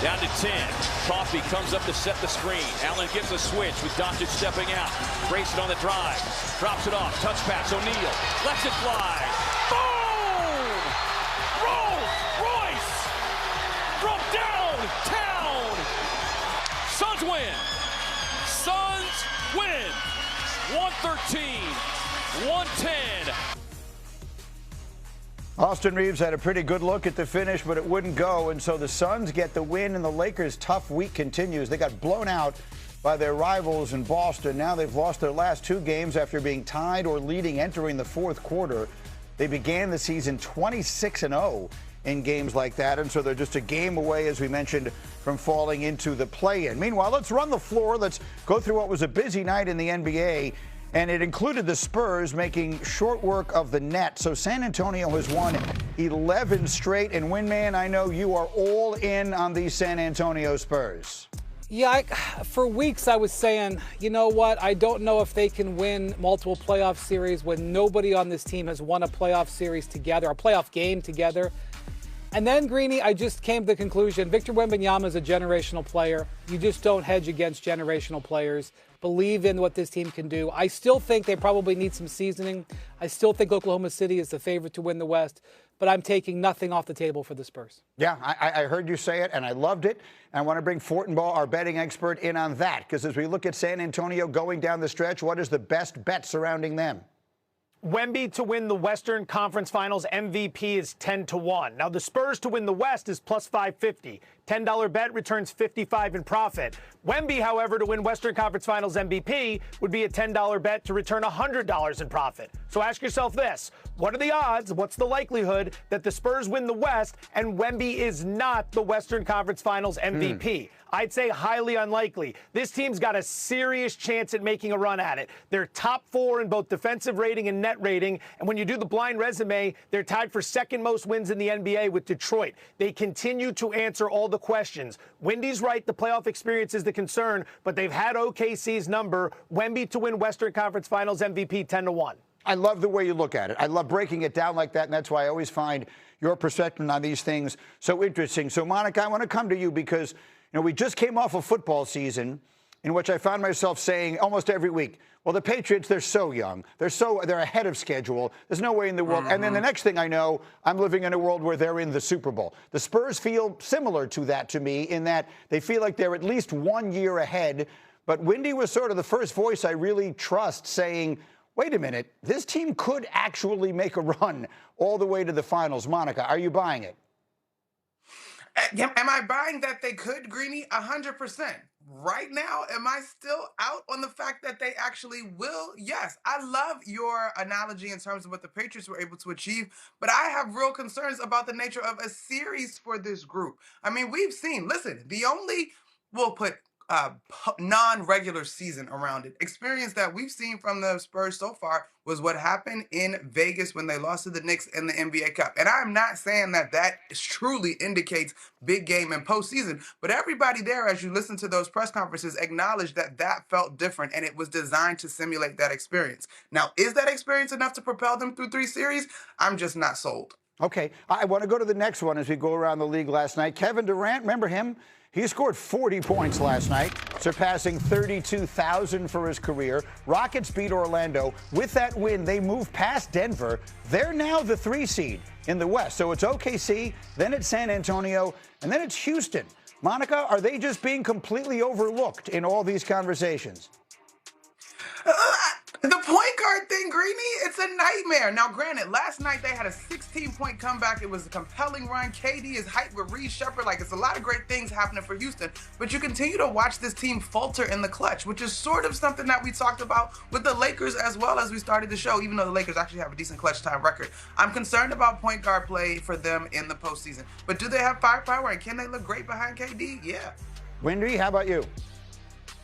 Down to 10. Coffey comes up to set the screen. Allen gives a switch with Doncic stepping out. Grayson on the drive. Drops it off. Touch pass. O'Neal lets it fly. Boom! Rolls Royce from downtown. Suns win. Suns win. 113-110. Austin Reeves had a pretty good look at the finish, but it wouldn't go, and so the Suns get the win, and the Lakers' tough week continues. They got blown out by their rivals in Boston. Now they've lost their last two games after being tied or leading entering the fourth quarter. They began the season 26-0 in games like that, and so they're just a game away, as we mentioned, from falling into the play-in. Meanwhile, let's run the floor. Let's go through what was a busy night in the NBA. And it included the Spurs making short work of the net. So San Antonio has won 11 straight. And Winman, I know you are all in on these San Antonio Spurs. Yeah, for weeks I was saying, you know what, I don't know if they can win multiple playoff series when nobody on this team has won a playoff series together, a playoff game together. And then, Greeny, I just came to the conclusion, Victor Wembanyama is a generational player. You just don't hedge against generational players. Believe in what this team can do. I still think they probably need some seasoning. I still think Oklahoma City is the favorite to win the West, but I'm taking nothing off the table for the Spurs. Yeah, I heard you say it, and I loved it. And I want to bring Fortenbaugh, our betting expert, in on that, because as we look at San Antonio going down the stretch, what is the best bet surrounding them? Wemby to win the Western Conference Finals MVP is 10-1. Now, the Spurs to win the West is plus 550. $10 bet returns 55 in profit. Wemby, however, to win Western Conference Finals MVP would be a $10 bet to return $100 in profit. So ask yourself this. What are the odds? What's the likelihood that the Spurs win the West and Wemby is not the Western Conference Finals MVP? I'd say highly unlikely. This team's got a serious chance at making a run at it. They're top 4 in both defensive rating and net rating. And when you do the blind resume, they're tied for second most wins in the NBA with Detroit. They continue to answer all the questions. Wendy's right, the playoff experience is the concern, but they've had OKC's number. Wemby to win Western Conference Finals MVP 10-1. I love the way you look at it. I love breaking it down like that, and that's why I always find your perspective on these things so interesting. So, Monica, I want to come to you because, we just came off a football season in which I found myself saying almost every week, well, the Patriots, they're so young. They're ahead of schedule. There's no way in the world. And then the next thing I know, I'm living in a world where they're in the Super Bowl. The Spurs feel similar to that to me in that they feel like they're at least 1 year ahead. But Wendy was sort of the first voice I really trust saying, wait a minute, this team could actually make a run all the way to the finals. Monica, are you buying it? Am I buying that they could, Greeny? 100%. Right now, am I still out on the fact that they actually will? Yes. I love your analogy in terms of what the Patriots were able to achieve, but I have real concerns about the nature of a series for this group. I mean, we've seen, listen, we'll put non-regular season around it. Experience that we've seen from the Spurs so far was what happened in Vegas when they lost to the Knicks in the NBA Cup. And I'm not saying that truly indicates big game and postseason, but everybody there, as you listen to those press conferences, acknowledged that felt different and it was designed to simulate that experience. Now, is that experience enough to propel them through 3 series? I'm just not sold. Okay, I want to go to the next one as we go around the league last night. Kevin Durant, remember him? He scored 40 points last night, surpassing 32,000 for his career. Rockets beat Orlando. With that win, they moved past Denver. They're now the 3 seed in the West. So it's OKC, then it's San Antonio, and then it's Houston. Monica, are they just being completely overlooked in all these conversations? The point guard thing, Greeny, it's a nightmare. Now, granted, last night they had a 16-point comeback. It was a compelling run. KD is hyped with Reed Shepherd. It's a lot of great things happening for Houston. But you continue to watch this team falter in the clutch, which is sort of something that we talked about with the Lakers as well as we started the show, even though the Lakers actually have a decent clutch time record. I'm concerned about point guard play for them in the postseason. But do they have firepower, and can they look great behind KD? Yeah. Wendy, how about you?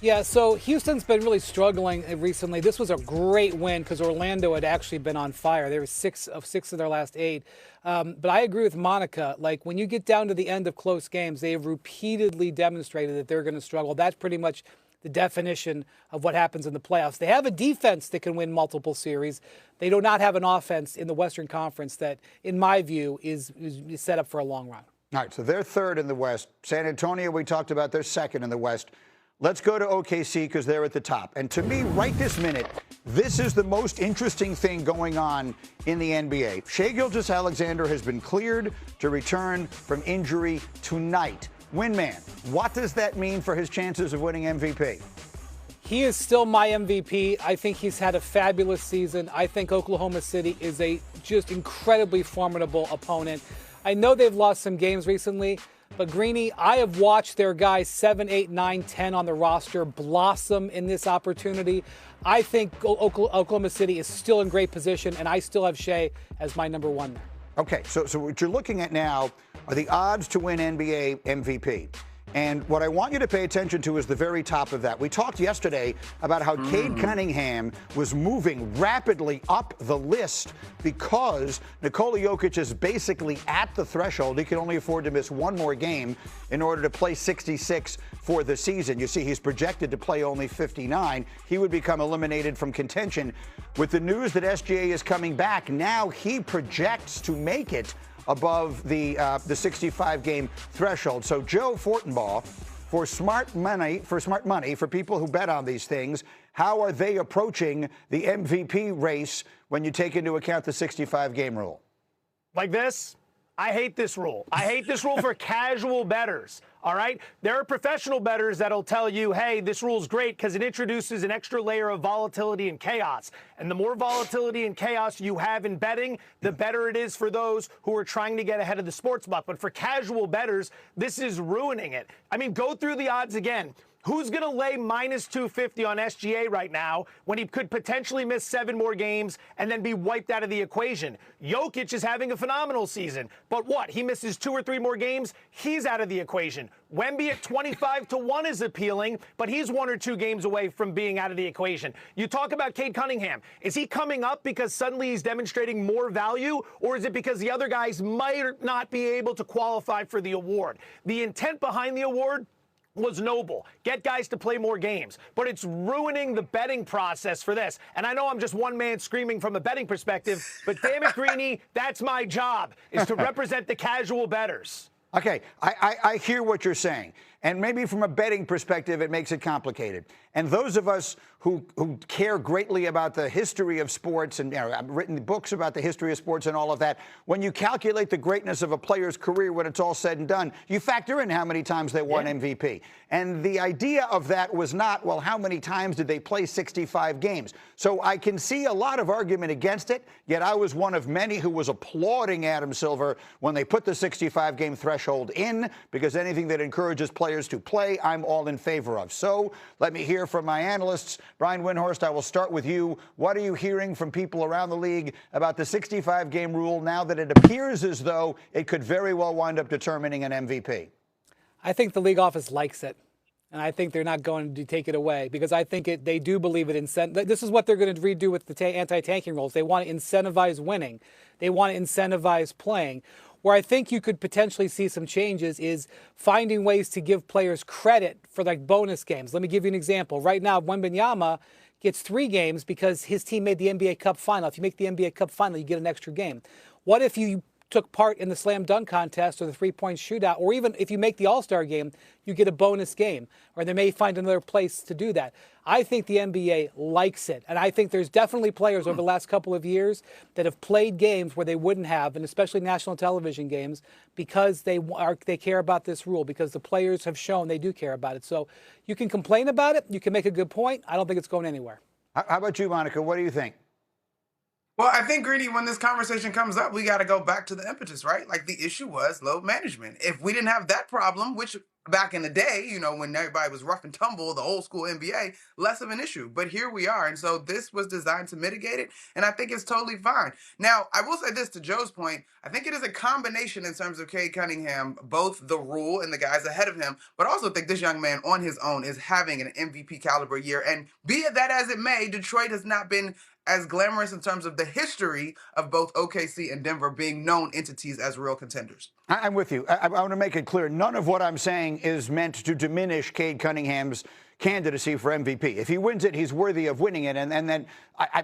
Yeah, so Houston's been really struggling recently. This was a great win because Orlando had actually been on fire. They were 6 of their last 8. But I agree with Monica. When you get down to the end of close games, they have repeatedly demonstrated that they're going to struggle. That's pretty much the definition of what happens in the playoffs. They have a defense that can win multiple series. They do not have an offense in the Western Conference that, in my view, is set up for a long run. All right, so they're third in the West. San Antonio, we talked about, they're second in the West. Let's go to OKC because they're at the top. And to me, right this minute, this is the most interesting thing going on in the NBA. Shai Gilgeous-Alexander has been cleared to return from injury tonight. Winman, what does that mean for his chances of winning MVP? He is still my MVP. I think he's had a fabulous season. I think Oklahoma City is a just incredibly formidable opponent. I know they've lost some games recently, but Greeny, I have watched their guys 7, 8, 9, 10 on the roster blossom in this opportunity. I think Oklahoma City is still in great position, and I still have Shai as my number one there. Okay, so what you're looking at now are the odds to win NBA MVP. And what I want you to pay attention to is the very top of that. We talked yesterday about how Cade Cunningham was moving rapidly up the list because Nikola Jokic is basically at the threshold. He can only afford to miss one more game in order to play 66 for the season. You see, he's projected to play only 59. He would become eliminated from contention. With the news that SGA is coming back, now he projects to make it above the 65-game threshold. So Joe Fortenbaugh, for smart money, for people who bet on these things, how are they approaching the MVP race when you take into account the 65-game rule? Like this? I hate this rule. I hate this rule for casual bettors. All right? There are professional bettors that'll tell you, hey, this rule's great because it introduces an extra layer of volatility and chaos. And the more volatility and chaos you have in betting, the better it is for those who are trying to get ahead of the sportsbook. But for casual bettors, this is ruining it. I mean, go through the odds again. Who's going to lay minus 250 on SGA right now when he could potentially miss 7 more games and then be wiped out of the equation? Jokic is having a phenomenal season. But what? He misses 2 or 3 more games? He's out of the equation. Wemby at 25-1 is appealing, but he's 1 or 2 games away from being out of the equation. You talk about Cade Cunningham. Is he coming up because suddenly he's demonstrating more value, or is it because the other guys might not be able to qualify for the award? The intent behind the award was noble. Get guys to play more games. But it's ruining the betting process for this. And I know I'm just one man screaming from a betting perspective, but damn it, Greeny, that's my job, is to represent the casual bettors. Okay, I hear what you're saying. And maybe from a betting perspective, it makes it complicated. And those of us who care greatly about the history of sports, and I've written books about the history of sports and all of that, when you calculate the greatness of a player's career when it's all said and done, you factor in how many times they won MVP. And the idea of that was not, well, how many times did they play 65 games? So I can see a lot of argument against it, yet I was one of many who was applauding Adam Silver when they put the 65-game threshold in, because anything that encourages players to play, I'm all in favor of. So let me hear from my analysts. Brian Windhorst, I will start with you. What are you hearing from people around the league about the 65-game rule now that it appears as though it could very well wind up determining an MVP? I think the league office likes it, and I think they're not going to take it away because I think they do believe it. This is what they're going to redo with the anti-tanking rules. They want to incentivize winning. They want to incentivize playing. Where I think you could potentially see some changes is finding ways to give players credit for like bonus games. Let me give you an example. Right now, Wembanyama gets 3 games because his team made the NBA Cup final. If you make the NBA Cup final, you get an extra game. What if you took part in the slam dunk contest or the three-point shootout, or even if you make the All-Star game, you get a bonus game, or they may find another place to do that. I think the NBA likes it, and I think there's definitely players over the last couple of years that have played games where they wouldn't have, and especially national television games, because they care about this rule, because the players have shown they do care about it. So you can complain about it, you can make a good point. I don't think it's going anywhere. How about you, Monica? What do you think? Well, I think, Greeny, when this conversation comes up, we got to go back to the impetus, right? Like, the issue was load management. If we didn't have that problem, which back in the day, you know, when everybody was rough and tumble, the old school NBA, less of an issue. But here we are. And so this was designed to mitigate it. And I think it's totally fine. Now, I will say this to Joe's point. I think it is a combination in terms of Cade Cunningham, both the rule and the guys ahead of him, but I also think this young man on his own is having an MVP caliber year. And be it that as it may, Detroit has not been as glamorous in terms of the history of both OKC and Denver being known entities as real contenders. I'm with you. I want to make it clear. None of what I'm saying is meant to diminish Cade Cunningham's candidacy for MVP. If he wins it, he's worthy of winning it. And then,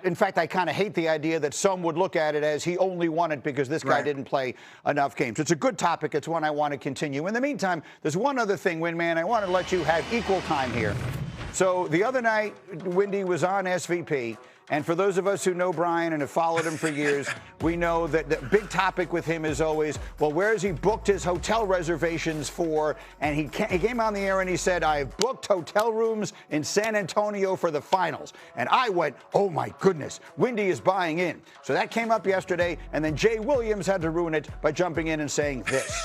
in fact, I kind of hate the idea that some would look at it as he only won it because this guy didn't play enough games. It's a good topic. It's one I want to continue. In the meantime, there's one other thing, Winman. I want to let you have equal time here. So the other night, Wendy was on SVP. And for those of us who know Brian and have followed him for years, we know that the big topic with him is always, well, where has he booked his hotel reservations for? And he came on the air and he said, I've booked hotel rooms in San Antonio for the finals. And I went, oh, my goodness, Wendy is buying in. So that came up yesterday. And then Jay Williams had to ruin it by jumping in and saying this.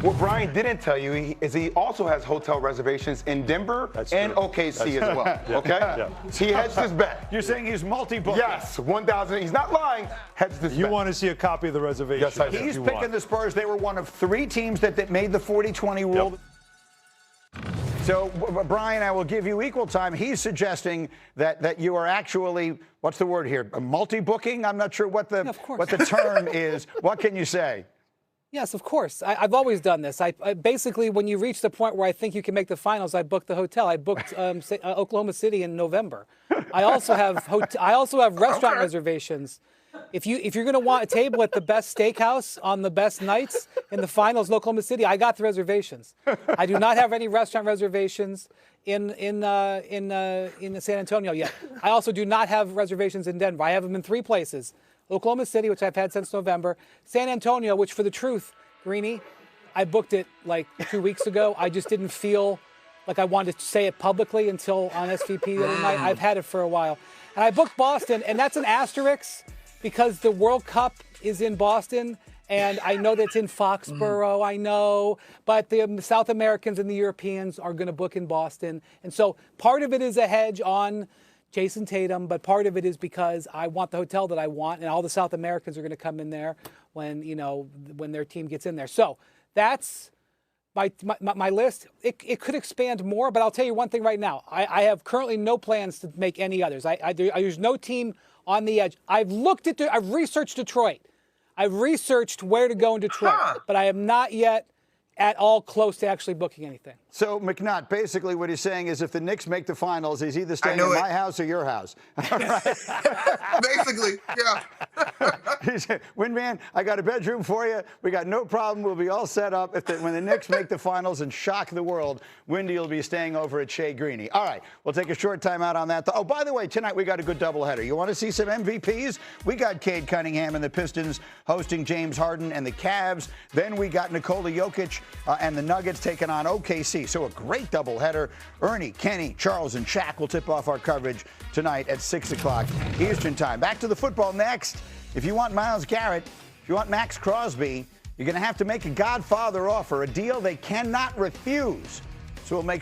What Brian didn't tell you is he also has hotel reservations in Denver and OKC as well. Okay? So he hedged his bet. You're saying he's multi-booking? Yes, 1,000. He's not lying. Hedged his bet. You want to see a copy of the reservation? Yes, I do. He's picking the Spurs. They were one of 3 teams that made the 40-20 rule. So, Brian, I will give you equal time. He's suggesting that you are actually, what's the word here, multi-booking? I'm not sure what the term is. What can you say? Yes, of course. I've always done this. I basically, when you reach the point where I think you can make the finals, I book the hotel. I booked Oklahoma City in November. I also have restaurant reservations. If you're going to want a table at the best steakhouse on the best nights in the finals in Oklahoma City, I got the reservations. I do not have any restaurant reservations in San Antonio yet. I also do not have reservations in Denver. I have them in 3 places. Oklahoma City, which I've had since November. San Antonio, which for the truth, Greeny, I booked it like 2 weeks ago. I just didn't feel like I wanted to say it publicly until on SVP the other night. I've had it for a while. And I booked Boston, and that's an asterisk because the World Cup is in Boston, and I know that's in Foxborough, I know, but the South Americans and the Europeans are going to book in Boston. And so part of it is a hedge on Jason Tatum, but part of it is because I want the hotel that I want, and all the South Americans are going to come in there when their team gets in there. So that's my list. It could expand more, but I'll tell you one thing right now. I have currently no plans to make any others. There's no team on the edge. I've researched Detroit. I've researched where to go in Detroit, but I am not yet at all close to actually booking anything. So, McNutt, basically what he's saying is if the Knicks make the finals, he's either staying in my house or your house. Basically, yeah. He said, Windman, I got a bedroom for you. We got no problem. We'll be all set up. When the Knicks make the finals and shock the world, Windy will be staying over at Shea Greeny. All right, we'll take a short time out on that. Oh, by the way, tonight we got a good doubleheader. You want to see some MVPs? We got Cade Cunningham and the Pistons hosting James Harden and the Cavs. Then we got Nikola Jokic and the Nuggets taking on OKC. So a great doubleheader. Ernie, Kenny, Charles, and Shaq will tip off our coverage tonight at 6 o'clock Eastern time. Back to the football next. If you want Myles Garrett, if you want Max Crosby, you're going to have to make a Godfather offer, a deal they cannot refuse. So we'll make